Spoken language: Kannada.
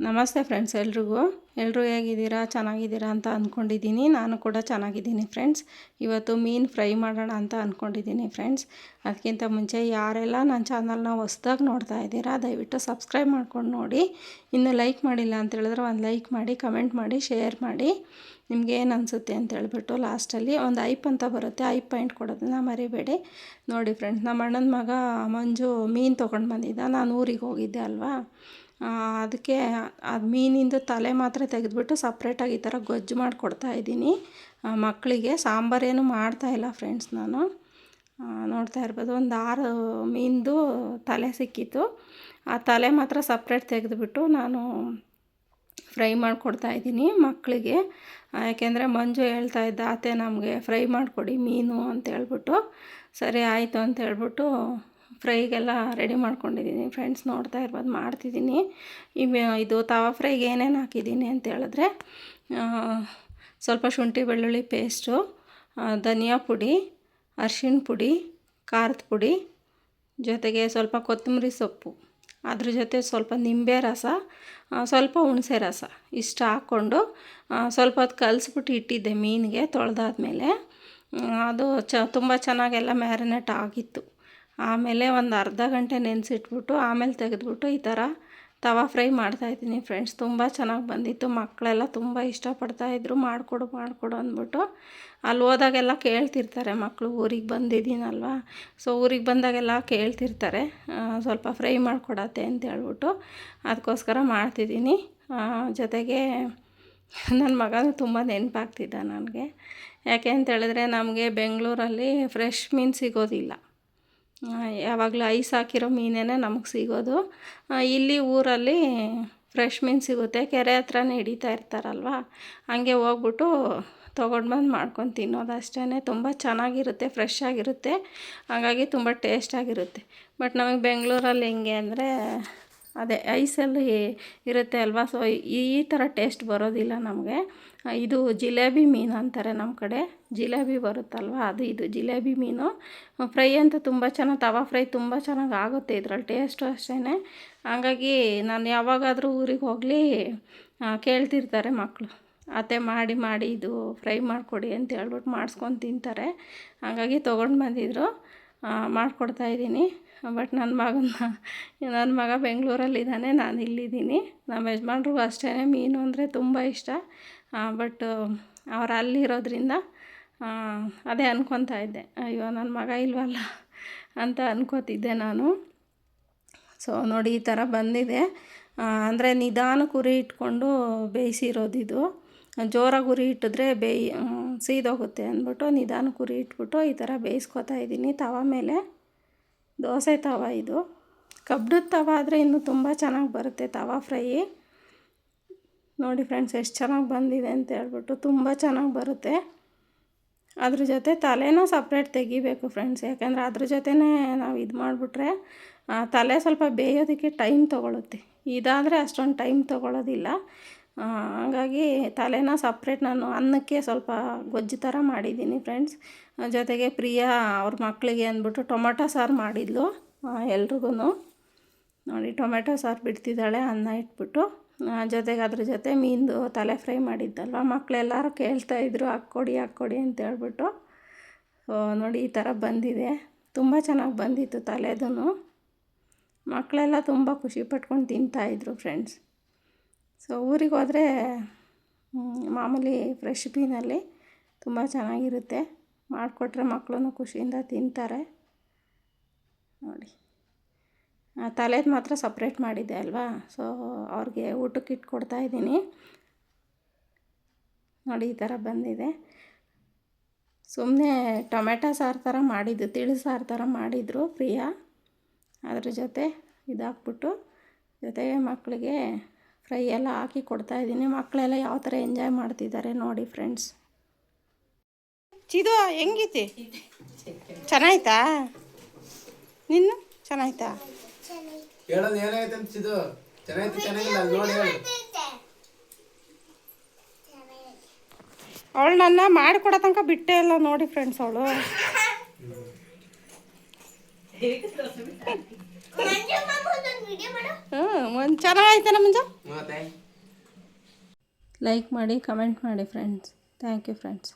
ನಮಸ್ತೆ ಫ್ರೆಂಡ್ಸ್, ಎಲ್ಲರೂ ಹೇಗಿದ್ದೀರಾ? ಚೆನ್ನಾಗಿದ್ದೀರಾ ಅಂತ ಅಂದ್ಕೊಂಡಿದ್ದೀನಿ. ನಾನು ಕೂಡ ಚೆನ್ನಾಗಿದ್ದೀನಿ ಫ್ರೆಂಡ್ಸ್. ಇವತ್ತು ಮೀನು ಫ್ರೈ ಮಾಡೋಣ ಅಂತ ಅಂದ್ಕೊಂಡಿದ್ದೀನಿ ಫ್ರೆಂಡ್ಸ್. ಅದಕ್ಕಿಂತ ಮುಂಚೆ ಯಾರೆಲ್ಲ ನನ್ನ ಚಾನಲ್ನ ಹೊಸ್ದಾಗಿ ನೋಡ್ತಾ ಇದ್ದೀರಾ ದಯವಿಟ್ಟು ಸಬ್ಸ್ಕ್ರೈಬ್ ಮಾಡ್ಕೊಂಡು ನೋಡಿ. ಇನ್ನು ಲೈಕ್ ಮಾಡಿಲ್ಲ ಅಂತ ಹೇಳಿದ್ರೆ ಒಂದು ಲೈಕ್ ಮಾಡಿ, ಕಮೆಂಟ್ ಮಾಡಿ, ಶೇರ್ ಮಾಡಿ. ನಿಮ್ಗೆ ಏನು ಅನಿಸುತ್ತೆ ಅಂತ ಹೇಳ್ಬಿಟ್ಟು ಲಾಸ್ಟಲ್ಲಿ ಒಂದು ಐಪ್ ಅಂತ ಬರುತ್ತೆ, ಐಪ್ ಪಾಯಿಂಟ್ ಕೊಡೋದನ್ನ ಮರಿಬೇಡಿ. ನೋಡಿ ಫ್ರೆಂಡ್ಸ್, ನಮ್ಮ ಅಣ್ಣನ ಮಗ ಮಂಜು ಮೀನು ತೊಗೊಂಡು ಬಂದಿದ್ದ. ನಾನು ಊರಿಗೆ ಹೋಗಿದ್ದೆ ಅಲ್ವಾ, ಅದಕ್ಕೆ ಅದು ಮೀನಿಂದು ತಲೆ ಮಾತ್ರ ತೆಗೆದುಬಿಟ್ಟು ಸಪ್ರೇಟಾಗಿ ಈ ಥರ ಗೊಜ್ಜು ಮಾಡಿಕೊಡ್ತಾಯಿದ್ದೀನಿ ಮಕ್ಕಳಿಗೆ. ಸಾಂಬಾರೇನು ಮಾಡ್ತಾಯಿಲ್ಲ ಫ್ರೆಂಡ್ಸ್. ನಾನು ನೋಡ್ತಾ ಇರ್ಬೋದು, ಒಂದು 6 ಮೀನ್ದು ತಲೆ ಸಿಕ್ಕಿತ್ತು. ಆ ತಲೆ ಮಾತ್ರ ಸಪ್ರೇಟ್ ತೆಗೆದುಬಿಟ್ಟು ನಾನು ಫ್ರೈ ಮಾಡಿಕೊಡ್ತಾಯಿದ್ದೀನಿ ಮಕ್ಕಳಿಗೆ. ಯಾಕೆಂದರೆ ಮಂಜು ಹೇಳ್ತಾ ಇದ್ದ, ಅತ್ತೆ ನಮಗೆ ಫ್ರೈ ಮಾಡಿಕೊಡಿ ಮೀನು ಅಂತ ಹೇಳ್ಬಿಟ್ಟು. ಸರಿ ಆಯಿತು ಅಂತ ಹೇಳ್ಬಿಟ್ಟು ಫ್ರೈಗೆಲ್ಲ ರೆಡಿ ಮಾಡ್ಕೊಂಡಿದ್ದೀನಿ ಫ್ರೆಂಡ್ಸ್. ನೋಡ್ತಾ ಇರ್ಬೋದು ಮಾಡ್ತಿದ್ದೀನಿ. ಇದು ತವಾ ಫ್ರೈಗೆ ಏನೇನು ಹಾಕಿದ್ದೀನಿ ಅಂತ ಹೇಳಿದ್ರೆ, ಸ್ವಲ್ಪ ಶುಂಠಿ ಬೆಳ್ಳುಳ್ಳಿ ಪೇಸ್ಟು, ಧನಿಯಾ ಪುಡಿ, ಅರಿಶಿಣ ಪುಡಿ, ಖಾರದ ಪುಡಿ, ಜೊತೆಗೆ ಸ್ವಲ್ಪ ಕೊತ್ತಂಬರಿ ಸೊಪ್ಪು, ಅದ್ರ ಜೊತೆ ಸ್ವಲ್ಪ ನಿಂಬೆ ರಸ, ಸ್ವಲ್ಪ ಹುಣಸೆ ರಸ ಇಷ್ಟು ಹಾಕ್ಕೊಂಡು ಸ್ವಲ್ಪ ಹೊತ್ತು ಕಲಿಸ್ಬಿಟ್ಟು ಇಟ್ಟಿದ್ದೆ ಮೀನಿಗೆ. ತೊಳೆದಾದ್ಮೇಲೆ ಅದು ತುಂಬ ಚೆನ್ನಾಗೆಲ್ಲ ಮ್ಯಾರಿನೇಟ್ ಆಗಿತ್ತು. ಆಮೇಲೆ ಒಂದು ಅರ್ಧ ಗಂಟೆ ನೆನೆಸಿಟ್ಬಿಟ್ಟು ಆಮೇಲೆ ತೆಗೆದ್ಬಿಟ್ಟು ಈ ಥರ ತವಾ ಫ್ರೈ ಮಾಡ್ತಾಯಿದ್ದೀನಿ ಫ್ರೆಂಡ್ಸ್. ತುಂಬ ಚೆನ್ನಾಗಿ ಬಂದಿತ್ತು. ಮಕ್ಕಳೆಲ್ಲ ತುಂಬ ಇಷ್ಟಪಡ್ತಾಯಿದ್ರು. ಮಾಡಿಕೊಡು ಅಂದ್ಬಿಟ್ಟು. ಅಲ್ಲಿ ಹೋದಾಗೆಲ್ಲ ಕೇಳ್ತಿರ್ತಾರೆ ಮಕ್ಕಳು, ಊರಿಗೆ ಬಂದಿದ್ದೀನಲ್ವ, ಸೊ ಊರಿಗೆ ಬಂದಾಗೆಲ್ಲ ಕೇಳ್ತಿರ್ತಾರೆ ಸ್ವಲ್ಪ ಫ್ರೈ ಮಾಡಿಕೊಡತ್ತೆ ಅಂತ ಹೇಳ್ಬಿಟ್ಟು. ಅದಕ್ಕೋಸ್ಕರ ಮಾಡ್ತಿದ್ದೀನಿ. ಜೊತೆಗೆ ನನ್ನ ಮಗನೂ ತುಂಬ ನೆನಪಾಗ್ತಿದ್ದ ನನಗೆ. ಯಾಕೆ ಅಂತ ಹೇಳಿದ್ರೆ ನಮಗೆ ಬೆಂಗಳೂರಲ್ಲಿ ಫ್ರೆಶ್ ಮೀನು ಸಿಗೋದಿಲ್ಲ. ಯಾವಾಗಲೂ ಐಸ್ ಹಾಕಿರೋ ಮೀನೇ ನಮಗೆ ಸಿಗೋದು. ಇಲ್ಲಿ ಊರಲ್ಲಿ ಫ್ರೆಶ್ ಮೀನು ಸಿಗುತ್ತೆ, ಕೆರೆ ಹತ್ರನೇ ಹಿಡಿತಾ ಇರ್ತಾರಲ್ವ, ಹಂಗೆ ಹೋಗ್ಬಿಟ್ಟು ತೊಗೊಂಡು ಬಂದು ಮಾಡ್ಕೊಂಡು ತಿನ್ನೋದು ಅಷ್ಟೇ. ತುಂಬ ಚೆನ್ನಾಗಿರುತ್ತೆ, ಫ್ರೆಶ್ ಆಗಿರುತ್ತೆ, ಹಾಗಾಗಿ ತುಂಬ ಟೇಸ್ಟಾಗಿರುತ್ತೆ. ಬಟ್ ನಮಗೆ ಬೆಂಗಳೂರಲ್ಲಿ ಹೆಂಗೆ ಅಂದರೆ ಅದೇ ಐಸಲ್ಲಿ ಇರುತ್ತೆ ಅಲ್ವಾ, ಸೊ ಈ ಥರ ಟೇಸ್ಟ್ ಬರೋದಿಲ್ಲ ನಮಗೆ. ಇದು ಜಿಲೇಬಿ ಮೀನು ಅಂತಾರೆ ನಮ್ಮ ಕಡೆ, ಜಿಲೇಬಿ ಬರುತ್ತಲ್ವ ಇದು ಜಿಲೇಬಿ ಮೀನು. ಫ್ರೈ ಅಂತೂ ತುಂಬ ಚೆನ್ನಾಗಿ, ತವಾ ಫ್ರೈ ತುಂಬ ಚೆನ್ನಾಗಿ ಆಗುತ್ತೆ ಇದರಲ್ಲಿ, ಟೇಸ್ಟು ಅಷ್ಟೇ. ಹಾಗಾಗಿ ನಾನು ಯಾವಾಗಾದರೂ ಊರಿಗೆ ಹೋಗಲಿ ಕೇಳ್ತಿರ್ತಾರೆ ಮಕ್ಕಳು, ಅತ್ತೆ ಮಾಡಿ ಇದು ಫ್ರೈ ಮಾಡಿಕೊಡಿ ಅಂತ ಹೇಳ್ಬಿಟ್ಟು ಮಾಡಿಸ್ಕೊಂಡು ತಿಂತಾರೆ. ಹಾಗಾಗಿ ತೊಗೊಂಡು ಬಂದಿದ್ದರು, ಮಾಡಿಕೊಡ್ತಾಯಿದ್ದೀನಿ. ಬಟ್ ನನ್ನ ಮಗ ಬೆಂಗಳೂರಲ್ಲಿದ್ದಾನೆ, ನಾನು ಇಲ್ಲಿದ್ದೀನಿ. ನಮ್ಮ ಯಜಮಾನ್ರಿಗೂ ಅಷ್ಟೇ ಮೀನು ಅಂದರೆ ತುಂಬ ಇಷ್ಟ. ಬಟ್ ಅವ್ರು ಅಲ್ಲಿರೋದ್ರಿಂದ ಅದೇ ಅನ್ಕೊತಾ ಇದ್ದೆ, ಅಯ್ಯೋ ನನ್ನ ಮಗ ಇಲ್ವಲ್ಲ ಅಂತ ಅನ್ಕೋತಿದ್ದೆ ನಾನು. ಸೊ ನೋಡಿ ಈ ಥರ ಬಂದಿದೆ. ಅಂದರೆ ನಿಧಾನಕ್ಕೆ ಉರಿ ಇಟ್ಕೊಂಡು ಬೇಯಿಸಿರೋದಿದು. ಜೋರಾಗಿ ಉರಿ ಇಟ್ಟಿದ್ರೆ ಸೀದೋಗುತ್ತೆ ಅಂದ್ಬಿಟ್ಟು ನಿಧಾನಕ್ಕೆ ಉರಿ ಇಟ್ಬಿಟ್ಟು ಈ ಥರ ಬೇಯಿಸ್ಕೊತಾ ಇದ್ದೀನಿ ತವಾ ಮೇಲೆ. ದೋಸೆ ತವಾ ಇದು. ಕಬ್ಬಿಣದ ತವಾ ಆದರೆ ಇನ್ನೂ ತುಂಬ ಚೆನ್ನಾಗಿ ಬರುತ್ತೆ ತವಾ ಫ್ರೈ. ನೋಡಿ ಫ್ರೆಂಡ್ಸ್ ಎಷ್ಟು ಚೆನ್ನಾಗಿ ಬಂದಿದೆ ಅಂತ ಹೇಳ್ಬಿಟ್ಟು, ತುಂಬ ಚೆನ್ನಾಗಿ ಬರುತ್ತೆ. ಅದ್ರ ಜೊತೆ ತಲೆನೂ ಸಪ್ರೇಟ್ ತೆಗಿಬೇಕು ಫ್ರೆಂಡ್ಸ್, ಯಾಕೆಂದರೆ ಅದ್ರ ಜೊತೆನೇ ನಾವು ಇದು ಮಾಡಿಬಿಟ್ರೆ ತಲೆ ಸ್ವಲ್ಪ ಬೇಯೋದಕ್ಕೆ ಟೈಮ್ ತೊಗೊಳುತ್ತೆ. ಇದಾದರೆ ಅಷ್ಟೊಂದು ಟೈಮ್ ತೊಗೊಳ್ಳೋದಿಲ್ಲ. ಹಾಗಾಗಿ ತಲೆನ ಸಪ್ರೇಟ್ ನಾನು ಅನ್ನಕ್ಕೆ ಸ್ವಲ್ಪ ಗೊಜ್ಜು ಥರ ಮಾಡಿದ್ದೀನಿ ಫ್ರೆಂಡ್ಸ್. ಜೊತೆಗೆ ಪ್ರಿಯಾ ಅವ್ರ ಮಕ್ಕಳಿಗೆ ಅಂದ್ಬಿಟ್ಟು ಟೊಮೊಟೊ ಸಾರು ಮಾಡಿದ್ಲು ಎಲ್ರಿಗೂ. ನೋಡಿ ಟೊಮೆಟೊ ಸಾರು ಬಿಡ್ತಿದ್ದಾಳೆ ಅನ್ನ ಇಟ್ಬಿಟ್ಟು. ಜೊತೆಗೆ ಅದ್ರ ಜೊತೆ ಮೀನ್ದು ತಲೆ ಫ್ರೈ ಮಾಡಿದ್ದಲ್ವ, ಮಕ್ಕಳೆಲ್ಲರೂ ಕೇಳ್ತಾಯಿದ್ರು ಹಾಕ್ಕೊಡಿ ಅಂತ ಹೇಳ್ಬಿಟ್ಟು. ನೋಡಿ ಈ ಥರ ಬಂದಿದೆ, ತುಂಬ ಚೆನ್ನಾಗಿ ಬಂದಿತ್ತು ತಲೆದೂ. ಮಕ್ಕಳೆಲ್ಲ ತುಂಬ ಖುಷಿ ಪಟ್ಕೊಂಡು ತಿಂತಾಯಿದ್ರು ಫ್ರೆಂಡ್ಸ್. ಸೊ ಊರಿಗೆ ಹೋದರೆ ಮಾಮೂಲಿ ಫ್ರೆಶ್ ಮೀನಲ್ಲಿ ತುಂಬ ಚೆನ್ನಾಗಿರುತ್ತೆ, ಮಾಡಿಕೊಟ್ರೆ ಮಕ್ಕಳು ಖುಷಿಯಿಂದ ತಿಂತಾರೆ. ನೋಡಿ ತಲೆದು ಮಾತ್ರ ಸಪ್ರೇಟ್ ಮಾಡಿದ್ದೆ ಅಲ್ವಾ, ಸೊ ಅವ್ರಿಗೆ ಊಟಕ್ಕೆ ಇಟ್ಕೊಡ್ತಾಯಿದ್ದೀನಿ. ನೋಡಿ ಈ ಥರ ಬಂದಿದೆ. ಸುಮ್ಮನೆ ಟೊಮೆಟೊ ಸಾರು ಥರ ಮಾಡಿದ್ದು, ತಿಳಿ ಸಾರು ಥರ ಮಾಡಿದರು ಪ್ರಿಯಾ. ಅದ್ರ ಜೊತೆ ಇದಾಕ್ಬಿಟ್ಟು ಜೊತೆಗೆ ಮಕ್ಕಳಿಗೆ ಫ್ರೈ ಎಲ್ಲ ಹಾಕಿ ಕೊಡ್ತಾಯಿದ್ದೀನಿ. ಮಕ್ಕಳೆಲ್ಲ ಯಾವ ಥರ ಎಂಜಾಯ್ ಮಾಡ್ತಿದ್ದಾರೆ ನೋಡಿ ಫ್ರೆಂಡ್ಸ್. ಚಿದು ಹೆಂಗೈತಿ? ಚೆನ್ನಾಯ್ತಾ? ನಿನ್ನು ಚೆನ್ನಾಯ್ತಾ? ಹೇಳೋದು ಏನಾಯ್ತು ಅಂತ ಚಿದು? ಚೆನ್ನಾಗಿಲ್ಲ ನೋಡಿ ಹೇಳು. ಅವಳು ನನ್ನ ಮಾಡಿಕೊಡೋ ತನಕ ಬಿಟ್ಟೇ ಇಲ್ಲ ನೋಡಿ ಫ್ರೆಂಡ್ಸ್ ಅವಳು. ಚೆನ್ನಾಗೈತೆ ಮುಂಜ. ಲೈಕ್ ಮಾಡಿ ಕಮೆಂಟ್ ಮಾಡಿ ಫ್ರೆಂಡ್ಸ್. Thank you friends.